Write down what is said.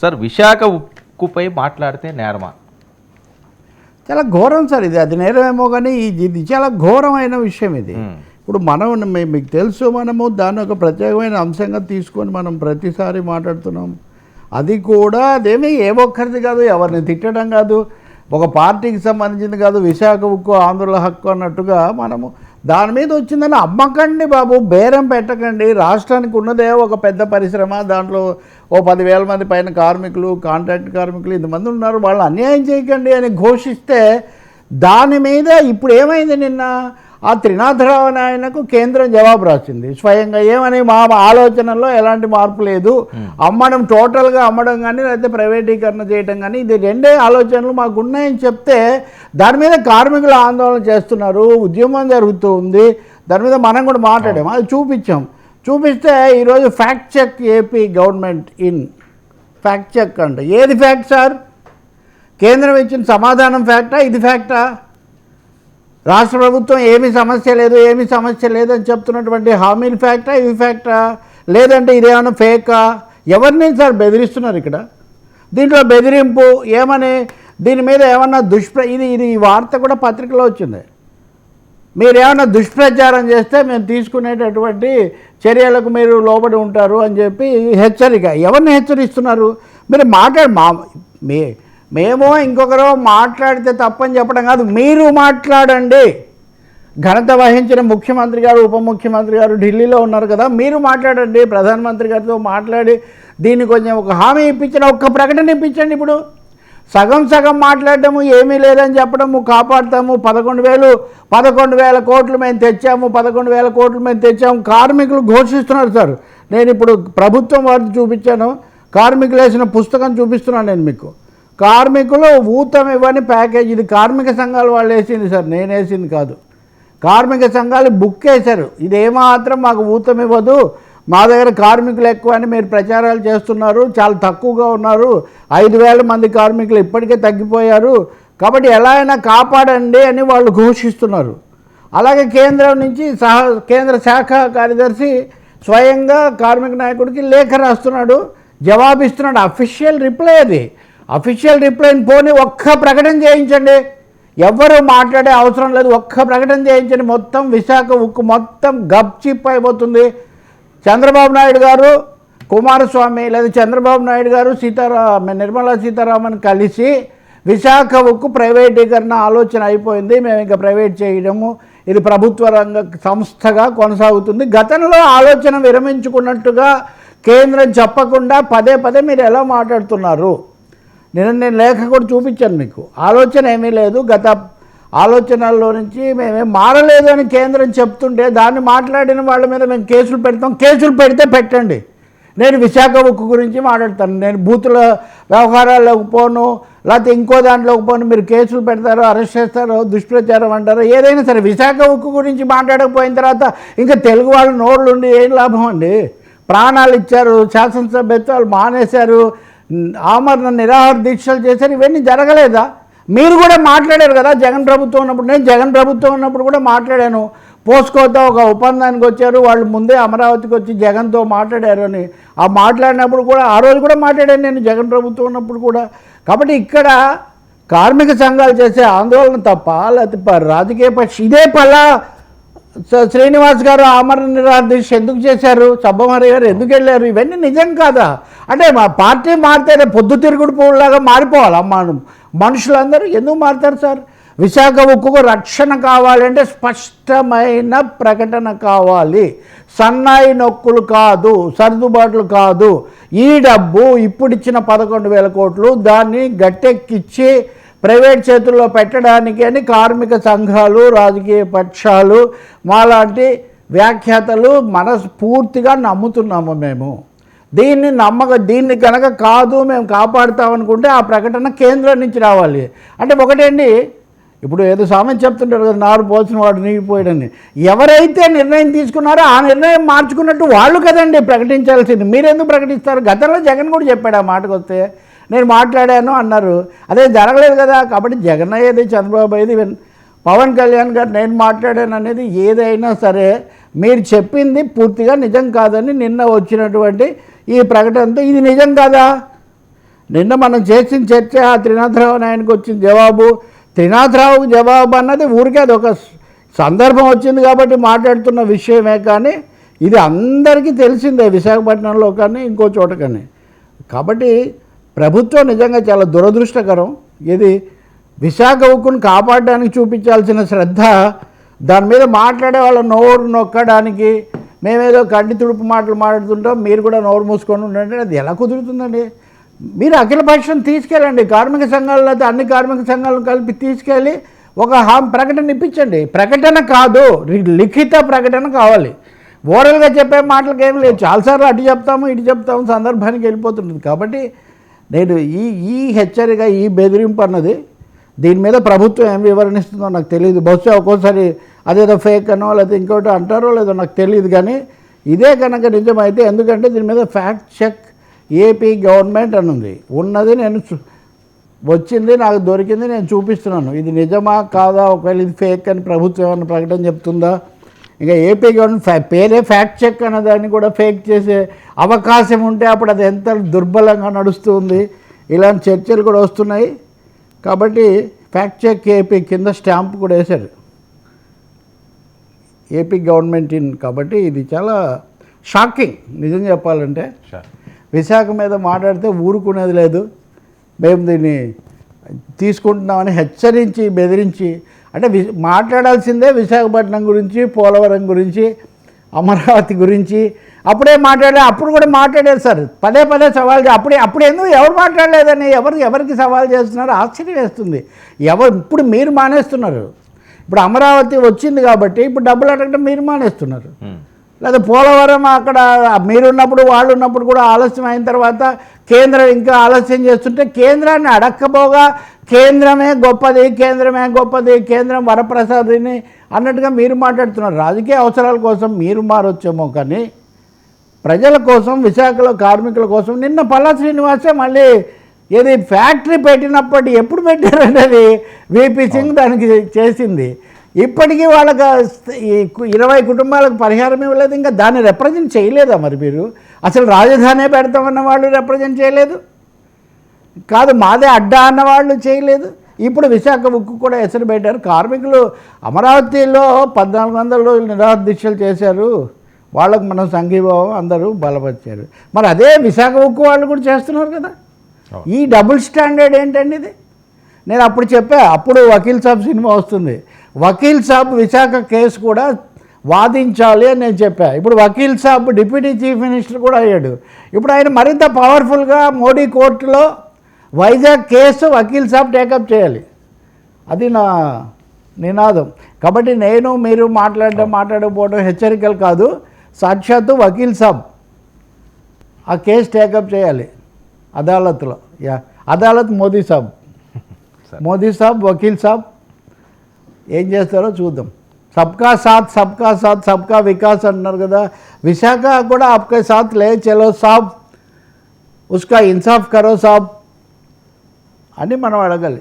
Sir Visakha ఉక్కుపై మాట్లాడితే నేరమా? చాలా ఘోరం సార్ ఇది. అది నేరమేమో కానీ ఇది చాలా ఘోరమైన విషయం ఇది. ఇప్పుడు మీకు తెలుసు, మనము దాన్ని ఒక ప్రత్యేకమైన అంశంగా తీసుకొని మనం ప్రతిసారి మాట్లాడుతున్నాం. అది కూడా అదేమీ ఏ ఒక్కరిది కాదు, ఎవరిని తిట్టడం కాదు, ఒక పార్టీకి సంబంధించింది కాదు. విశాఖ ఉక్కు ఆంధ్రుల హక్కు అన్నట్టుగా మనము దాని మీద వచ్చిందని అమ్మకండి బాబు, బేరం పెట్టకండి. రాష్ట్రానికి ఉన్నదే ఒక పెద్ద పరిశ్రమ, దాంట్లో ఓ 10,000 మంది పైన కార్మికులు, కాంట్రాక్ట్ కార్మికులు ఇంతమంది ఉన్నారు, వాళ్ళు అన్యాయం చేయకండి అని ఘోషిస్తే దాని మీద ఇప్పుడు ఏమైంది? నిన్న ఆ త్రినాథరావు ఆయనకు కేంద్రం జవాబు రాసింది స్వయంగా. ఏమని? మా ఆలోచనల్లో ఎలాంటి మార్పు లేదు, అమ్మడం టోటల్గా అమ్మడం కానీ లేకపోతే ప్రైవేటీకరణ చేయడం కానీ, ఇది రెండే ఆలోచనలు మాకు ఉన్నాయని చెప్తే దాని మీద కార్మికులు ఆందోళన చేస్తున్నారు, ఉద్యమం జరుగుతూ ఉంది. దాని మీద మనం కూడా మాట్లాడాము, అది చూపిస్తే ఈరోజు fact check AP government in fact check అంటే ఏది ఫ్యాక్ట్ సార్? కేంద్రం ఇచ్చిన సమాధానం ఫ్యాక్టా? ఇది ఫ్యాక్టా? రాష్ట్ర ప్రభుత్వం ఏమీ సమస్య లేదు అని చెప్తున్నటువంటి హామీలు ఫ్యాక్టా? ఇవి ఫ్యాక్టా? లేదంటే ఇదేమన్నా ఫేకా? ఎవరిని సార్ బెదిరిస్తున్నారు ఇక్కడ? దీంట్లో బెదిరింపు ఏమని? దీని మీద ఏమన్నా ఇది ఈ వార్త కూడా పత్రికలో వచ్చింది. మీరు ఏమన్నా దుష్ప్రచారం చేస్తే మేము తీసుకునేటటువంటి చర్యలకు మీరు లోబడి ఉంటారు అని చెప్పి హెచ్చరిక. ఎవరిని హెచ్చరిస్తున్నారు? మీరు మేము ఇంకొకరు మాట్లాడితే తప్పని చెప్పడం కాదు, మీరు మాట్లాడండి. ఘనత వహించిన ముఖ్యమంత్రి గారు, ఉప ముఖ్యమంత్రి గారు ఢిల్లీలో ఉన్నారు కదా, మీరు మాట్లాడండి. ప్రధానమంత్రి గారితో మాట్లాడి దీన్ని కొంచెం ఒక హామీ ఇప్పించండి, ఒక్క ప్రకటన ఇప్పించండి. ఇప్పుడు సగం మాట్లాడటము, ఏమీ లేదని చెప్పడము, కాపాడుతాము, 11,000 కోట్లు మేము తెచ్చాము, 11,000 కోట్లు మేము తెచ్చాము, కార్మికులు ఘోషిస్తున్నారు సార్. నేను ఇప్పుడు ప్రభుత్వం వారిని చూపించాను, కార్మికులు వేసిన పుస్తకం చూపిస్తున్నాను నేను మీకు. కార్మికులు ఊతం ఇవ్వని ప్యాకేజ్, ఇది కార్మిక సంఘాలు వాళ్ళు వేసింది సార్, నేను వేసింది కాదు. కార్మిక సంఘాలు బుక్ వేశారు, ఇది ఏమాత్రం మాకు ఊతం ఇవ్వదు, మా దగ్గర కార్మికులు ఎక్కువ అని మీరు ప్రచారాలు చేస్తున్నారు, చాలా తక్కువగా ఉన్నారు, 5,000 మంది కార్మికులు ఇప్పటికే తగ్గిపోయారు, కాబట్టి ఎలా అయినా కాపాడండి అని వాళ్ళు ఘోషిస్తున్నారు. అలాగే కేంద్రం నుంచి కేంద్ర శాఖ కార్యదర్శి స్వయంగా కార్మిక నాయకుడికి లేఖ రాస్తున్నాడు, జవాబిస్తున్నాడు. అఫీషియల్ రిప్లై అది. అఫీషియల్ రిప్లైని పోనీ ఒక్క ప్రకటన చేయించండి, ఎవ్వరూ మాట్లాడే అవసరం లేదు, ఒక్క ప్రకటన చేయించండి. మొత్తం విశాఖ ఉక్కు మొత్తం గప్చిప్ అయిపోతుంది. చంద్రబాబు నాయుడు గారు, కుమారస్వామి లేదా చంద్రబాబు నాయుడు గారు నిర్మలా సీతారామన్ కలిసి విశాఖ ఉక్కు ప్రైవేటీకరణ ఆలోచన అయిపోయింది, మేము ఇంకా ప్రైవేట్ చేయడము, ఇది ప్రభుత్వ రంగ సంస్థగా కొనసాగుతుంది. గతంలో ఆలోచన విరమించుకున్నట్టుగా కేంద్రం చెప్పకుండా పదే మీరు ఎలా మాట్లాడుతున్నారు? నేను లేఖ కూడా చూపించాను మీకు. ఆలోచన ఏమీ లేదు, గత ఆలోచనల్లో నుంచి మేమేం మారలేదు అని కేంద్రం చెప్తుంటే దాన్ని మాట్లాడిన వాళ్ళ మీద మేము కేసులు పెడతాం. కేసులు పెడితే పెట్టండి, నేను విశాఖ ఉక్కు గురించి మాట్లాడతాను. నేను బూతుల వ్యవహారాల్లోకి పోను, లేకపోతే ఇంకో దాంట్లోకి పోను. మీరు కేసులు పెడతారు, అరెస్ట్ చేస్తారు, దుష్ప్రచారం అంటారు, ఏదైనా సరే. విశాఖ ఉక్కు గురించి మాట్లాడకపోయిన తర్వాత ఇంకా తెలుగు వాళ్ళు నోళ్ళు ఉండి ఏం లాభం అండి? ప్రాణాలు ఇచ్చారు, శాసనసభ్యత్వాలు మానేశారు, ఆమరణ నిరాహార దీక్షలు చేశారు, ఇవన్నీ జరగలేదా? మీరు కూడా మాట్లాడారు కదా జగన్ ప్రభుత్వం ఉన్నప్పుడు. నేను జగన్ ప్రభుత్వం ఉన్నప్పుడు కూడా మాట్లాడాను. పోస్కోతో ఒక ఒప్పందానికి వచ్చారు, వాళ్ళు ముందే అమరావతికి వచ్చి జగన్తో మాట్లాడారు అని. ఆ మాట్లాడినప్పుడు కూడా ఆ రోజు కూడా మాట్లాడాను నేను జగన్ ప్రభుత్వం ఉన్నప్పుడు కూడా. కాబట్టి ఇక్కడ కార్మిక సంఘాలు చేసే ఆందోళన తప్ప లేకపోతే రాజకీయ ఇదే పల్లా శ్రీనివాస్ గారు ఆమరణ నిరాహార దీక్ష ఎందుకు చేశారు, సబ్బమహరి గారు ఎందుకు వెళ్ళారు, ఇవన్నీ నిజం కాదా? అంటే మా పార్టీ మారితే పొద్దుతిరుగుడు పువ్వులాగా మారిపోవాలి మనుషులందరూ ఎందుకు మారుతారు సార్? విశాఖ ఉక్కుకు రక్షణ కావాలంటే స్పష్టమైన ప్రకటన కావాలి, సన్నాయి నొక్కులు కాదు, సర్దుబాట్లు కాదు. ఈ డబ్బు ఇప్పుడు ఇచ్చిన 11,000 కోట్లు దాన్ని గట్టెక్కిచ్చి ప్రైవేట్ చేతుల్లో పెట్టడానికి అని కార్మిక సంఘాలు, రాజకీయ పక్షాలు, మాలాంటి వ్యాఖ్యాతలు మనస్ఫూర్తిగా నమ్ముతున్నాము మేము. దీన్ని కనుక కాదు మేము కాపాడుతామనుకుంటే ఆ ప్రకటన కేంద్రం నుంచి రావాలి. అంటే ఒకటండి, ఇప్పుడు ఏదో సామెత చెప్తుంటారు కదా, నారు పోసిన వాడు నీగిపోయాడని. ఎవరైతే నిర్ణయం తీసుకున్నారో ఆ నిర్ణయం మార్చుకున్నట్టు వాళ్ళు కదండి ప్రకటించాల్సింది. మీరెందుకు ప్రకటిస్తారు? గతంలో జగన్ కూడా చెప్పాడు ఆ మాటకు వస్తే, నేను మాట్లాడాను అన్నారు, అదే జరగలేదు కదా. కాబట్టి జగన్ అయ్యేది, చంద్రబాబు అయ్యేది, పవన్ కళ్యాణ్ గారు నేను మాట్లాడాను అనేది ఏదైనా సరే మీరు చెప్పింది పూర్తిగా నిజం కాదని నిన్న వచ్చినటువంటి ఈ ప్రకటనతో ఇది నిజం కాదా? నిన్న మనం చేసిన చర్చ త్రినాథరావు నాయనకు వచ్చిన జవాబు, త్రినాథరావుకి జవాబు అన్నది ఊరికే అది ఒక సందర్భం వచ్చింది కాబట్టి మాట్లాడుతున్న విషయమే, కానీ ఇది అందరికీ తెలిసిందే విశాఖపట్నంలో కానీ ఇంకో చోట కానీ. కాబట్టి ప్రభుత్వం నిజంగా చాలా దురదృష్టకరం. ఇది విశాఖ ఉక్కును కాపాడడానికి చూపించాల్సిన శ్రద్ధ దాని మీద మాట్లాడే వాళ్ళ నోరు నొక్కడానికి మేమేదో కంటి తుడుపు మాటలు మాట్లాడుతుంటాం, మీరు కూడా నోరు మూసుకొని ఉండండి, అది ఎలా కుదురుతుందండి? మీరు అఖిలపక్షం తీసుకెళ్ళండి, కార్మిక సంఘాలు అయితే అన్ని కార్మిక సంఘాలను కలిపి తీసుకెళ్ళి ఒక ప్రకటన ఇప్పించండి. ప్రకటన కాదు, లిఖిత ప్రకటన కావాలి. ఓరల్గా చెప్పే మాటలకు ఏం లేదు. చాలాసార్లు అటు చెప్తాము ఇటు చెప్తాము, సందర్భానికి వెళ్ళిపోతుంటుంది. కాబట్టి నేను ఈ హెచ్చరిక, ఈ బెదిరింపు అన్నది దీని మీద ప్రభుత్వం ఏం వివరణిస్తుందో నాకు తెలియదు. బహుశా ఒక్కోసారి అదేదో ఫేక్ అనో లేకపోతే ఇంకోటి అంటారో లేదో నాకు తెలియదు. కానీ ఇదే కనుక నిజమైతే, ఎందుకంటే దీని మీద ఫ్యాక్ట్ చెక్ ఏపీ గవర్నమెంట్ అని ఉంది, ఉన్నది నేను వచ్చింది నాకు దొరికింది నేను చూపిస్తున్నాను. ఇది నిజమా కాదా, ఒకవేళ ఇది ఫేక్ అని ప్రభుత్వం ఏమైనా ప్రకటన చెప్తుందా? ఇంకా ఏపీ గవర్నమెంట్ పేరే ఫ్యాక్ట్ చెక్ అన్నదాన్ని కూడా ఫేక్ చేసే అవకాశం ఉంటే అప్పుడు అది ఎంత దుర్బలంగా నడుస్తుంది. ఇలాంటి చర్చలు కూడా వస్తున్నాయి. కాబట్టి ఫ్యాక్ట్ చెక్ ఏపీ కింద స్టాంప్ కూడా వేశారు ఏపీ గవర్నమెంట్ ఇన్. కాబట్టి ఇది చాలా షాకింగ్ నిజం చెప్పాలంటే. విశాఖ మీద మాట్లాడితే ఊరుకునేది లేదు. మేము దీన్ని తీసుకుంటున్నామని హెచ్చరించి బెదిరించి, అంటే మాట్లాడాల్సిందే విశాఖపట్నం గురించి, పోలవరం గురించి, అమరావతి గురించి. అప్పుడే అప్పుడు కూడా మాట్లాడారు సార్, పదే సవాల్. అప్పుడు ఎందుకు ఎవరు మాట్లాడలేదని ఎవరికి సవాల్ చేస్తున్నారు ఆశ్చర్యం వేస్తుంది. ఇప్పుడు మీరు మానేస్తున్నారు. ఇప్పుడు అమరావతి వచ్చింది కాబట్టి ఇప్పుడు డబ్బులు అడగడం మీరు మానేస్తున్నారు. లేదా పోలవరం అక్కడ మీరున్నప్పుడు వాళ్ళు ఉన్నప్పుడు కూడా ఆలస్యం అయిన తర్వాత కేంద్రం ఇంకా ఆలస్యం చేస్తుంటే కేంద్రాన్ని అడక్కపోగా కేంద్రమే గొప్పది, కేంద్రం వరప్రసాదిని అన్నట్టుగా మీరు మాట్లాడుతున్నారు. రాజకీయ అవసరాల కోసం మీరు మారొచ్చేమో, కానీ ప్రజల కోసం, విశాఖలో కార్మికుల కోసం. నిన్న పల్లా శ్రీనివాసే మళ్ళీ ఏది ఫ్యాక్టరీ పెట్టినప్పటి ఎప్పుడు పెట్టారంటే అది విపి సింగ్ దానికి చేసింది. ఇప్పటికీ వాళ్ళకి 20 కుటుంబాలకు పరిహారం ఇవ్వలేదు. ఇంకా దాన్ని రిప్రజెంట్ చేయలేదా మరి మీరు? అసలు రాజధానే పెడతామన్న వాళ్ళు రిప్రజెంట్ చేయలేదు, కాదు మాదే అడ్డా అన్న వాళ్ళు చేయలేదు. ఇప్పుడు విశాఖ ఉక్కు కూడా ఎసరు పెట్టారు. కార్మికులు అమరావతిలో 1400 రోజులు నిరాహార దీక్షలు చేశారు, వాళ్ళకు మనం సంఘీభావం అందరూ బలపరిచారు. మరి అదే విశాఖ ఉక్కు వాళ్ళు కూడా చేస్తున్నారు కదా. ఈ డబుల్ స్టాండర్డ్ ఏంటండి ఇది? నేను అప్పుడు చెప్పా, అప్పుడు వకీల్ సాబ్ సినిమా వస్తుంది, వకీల్ సాబ్ విశాఖ కేసు కూడా వాదించాలి అని నేను చెప్పా. ఇప్పుడు Vakeel Saab deputy chief minister కూడా అయ్యాడు. ఇప్పుడు ఆయన మరింత పవర్ఫుల్గా మోడీ కోర్టులో వైజాగ్ కేసు వకీల్ సాబ్ టేకప్ చేయాలి, అది నా నినాదం. కాబట్టి నేను మీరు మాట్లాడకపోవడం హెచ్చరికలు కాదు, సాక్షాత్తు వకీల్ సాబ్ ఆ కేసు టేకప్ చేయాలి అదాలత్లో. అదాలత్ మోదీ సాబ్ వకీల్ సాబ్ ఏం చేస్తారో చూద్దాం. సబ్కా సాత్ సబ్కా వికాస్ అంటున్నారు కదా. విశాఖ కూడా ఆప్కే సాత్ లే చలో సాబ్, ఉస్కా ఇన్సాఫ్ కరో సాబ్ అని మనం అడగాలి.